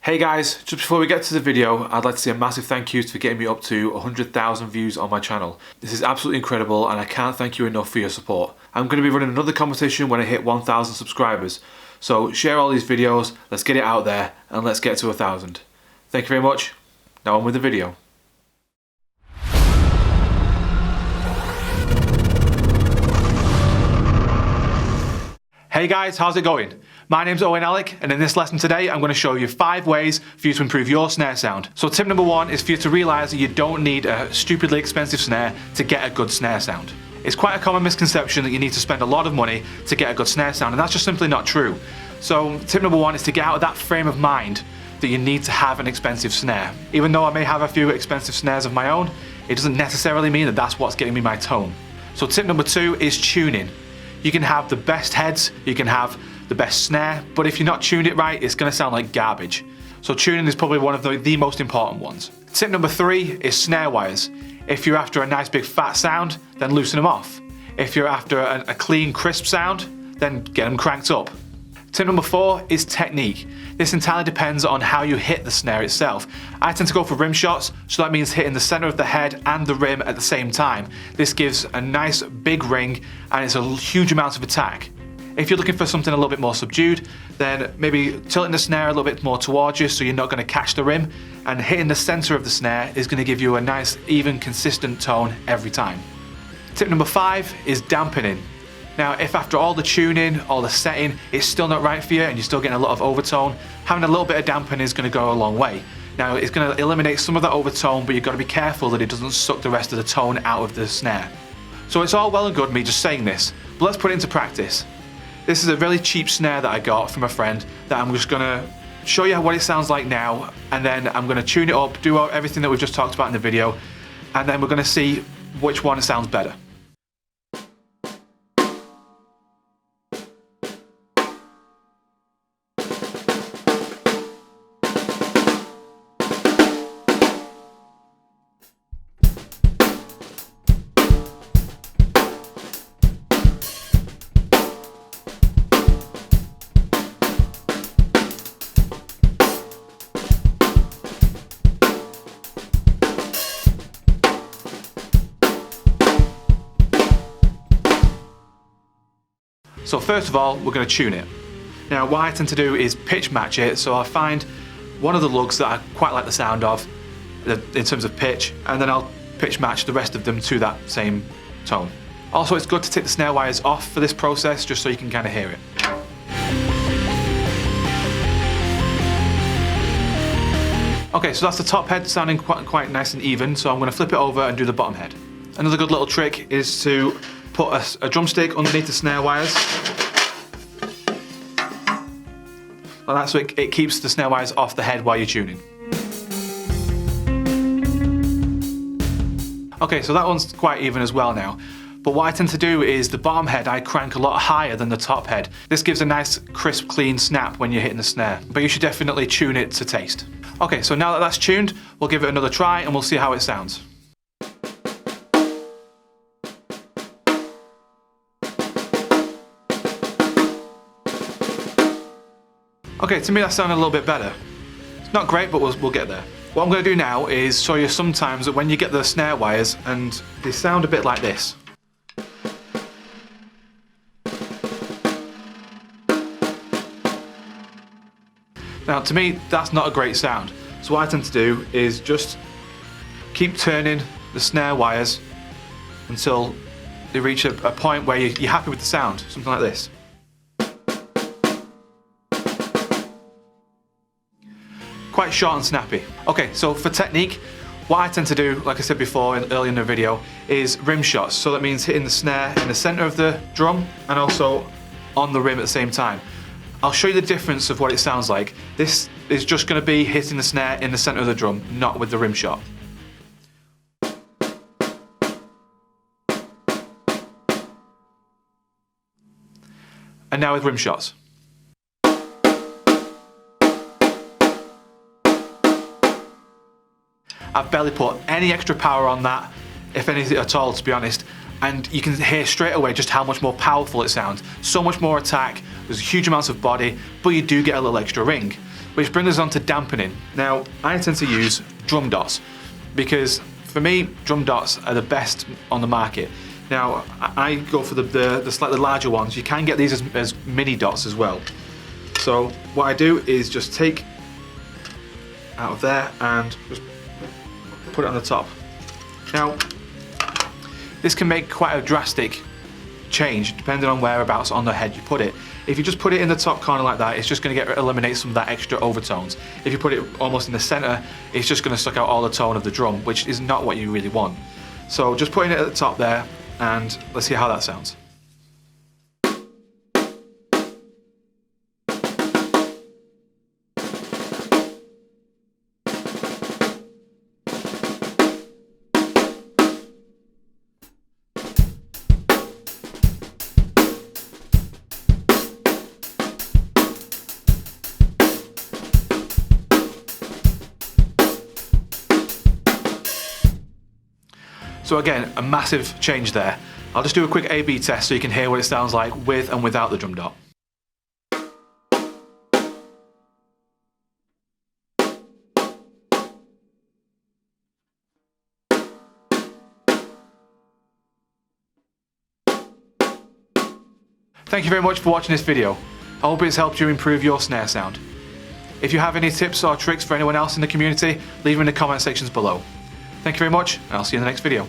Hey guys, just before we get to the video, I'd like to say a massive thank you for getting me up to 100,000 views on my channel. This is absolutely incredible and I can't thank you enough for your support. I'm going to be running another competition when I hit 1,000 subscribers. So share all these videos, let's get it out there and let's get to 1,000. Thank you very much. Now on with the video. Hey guys, how's it going? My name's OwenAlec and in this lesson today I'm going to show you 5 ways for you to improve your snare sound. So tip number 1 is for you to realise that you don't need a stupidly expensive snare to get a good snare sound. It's quite a common misconception that you need to spend a lot of money to get a good snare sound, and that's just simply not true. So tip number 1 is to get out of that frame of mind that you need to have an expensive snare. Even though I may have a few expensive snares of my own, it doesn't necessarily mean that that's what's getting me my tone. So tip number 2 is tuning. You can have the best heads, you can have the best snare, but if you're not tuned it right, it's going to sound like garbage. So tuning is probably one of the most important ones. Tip number 3 is snare wires. If you're after a nice big fat sound, then loosen them off. If you're after a clean, crisp sound, then get them cranked up. Tip number 4 is technique. This entirely depends on how you hit the snare itself. I tend to go for rim shots, so that means hitting the center of the head and the rim at the same time. This gives a nice big ring and it's a huge amount of attack. If you're looking for something a little bit more subdued, then maybe tilting the snare a little bit more towards you so you're not going to catch the rim, and hitting the center of the snare is going to give you a nice, even, consistent tone every time. Tip number 5 is dampening. Now, if after all the tuning, all the setting, it's still not right for you and you're still getting a lot of overtone, having a little bit of dampening is going to go a long way. Now, it's going to eliminate some of that overtone, but you've got to be careful that it doesn't suck the rest of the tone out of the snare. So it's all well and good me just saying this, but let's put it into practice. This is a really cheap snare that I got from a friend that I'm just going to show you what it sounds like now, and then I'm going to tune it up, do everything that we've just talked about in the video, and then we're going to see which one sounds better. So first of all, we're going to tune it. Now what I tend to do is pitch match it, so I find one of the lugs that I quite like the sound of in terms of pitch, and then I'll pitch match the rest of them to that same tone. Also, it's good to take the snare wires off for this process just so you can kind of hear it. Okay, so that's the top head sounding quite nice and even, so I'm going to flip it over and do the bottom head. Another good little trick is to put a drumstick underneath the snare wires, like that, so it keeps the snare wires off the head while you're tuning. Okay, so that one's quite even as well now, but what I tend to do is the bottom head I crank a lot higher than the top head. This gives a nice crisp clean snap when you're hitting the snare, but you should definitely tune it to taste. Okay, so now that that's tuned, we'll give it another try and we'll see how it sounds. Okay, to me that sounded a little bit better. It's not great, but we'll get there. What I'm going to do now is show you sometimes that when you get the snare wires and they sound a bit like this. Now to me that's not a great sound. So what I tend to do is just keep turning the snare wires until they reach a point where you're happy with the sound, something like this. Quite short and snappy. Okay, so for technique, what I tend to do, like I said before earlier in the video, is rim shots. So that means hitting the snare in the center of the drum and also on the rim at the same time. I'll show you the difference of what it sounds like. This is just going to be hitting the snare in the center of the drum, not with the rim shot. And now with rim shots. I've barely put any extra power on that, if anything at all, to be honest. and you can hear straight away just how much more powerful it sounds. So much more attack, there's huge amounts of body, but you do get a little extra ring. Which brings us on to dampening. Now, I tend to use drum dots because for me, drum dots are the best on the market. Now, I go for the slightly larger ones. You can get these as mini dots as well. So what I do is just take out of there and just put it on the top. Now, this can make quite a drastic change depending on whereabouts on the head you put it. If you just put it in the top corner like that, it's just going to eliminate some of that extra overtones. If you put it almost in the center, it's just going to suck out all the tone of the drum, which is not what you really want. So just putting it at the top there, and let's see how that sounds. So again, a massive change there. I'll just do a quick A/B test so you can hear what it sounds like with and without the drum dot. Thank you very much for watching this video. I hope it's helped you improve your snare sound. If you have any tips or tricks for anyone else in the community, leave them in the comment sections below. Thank you very much, and I'll see you in the next video.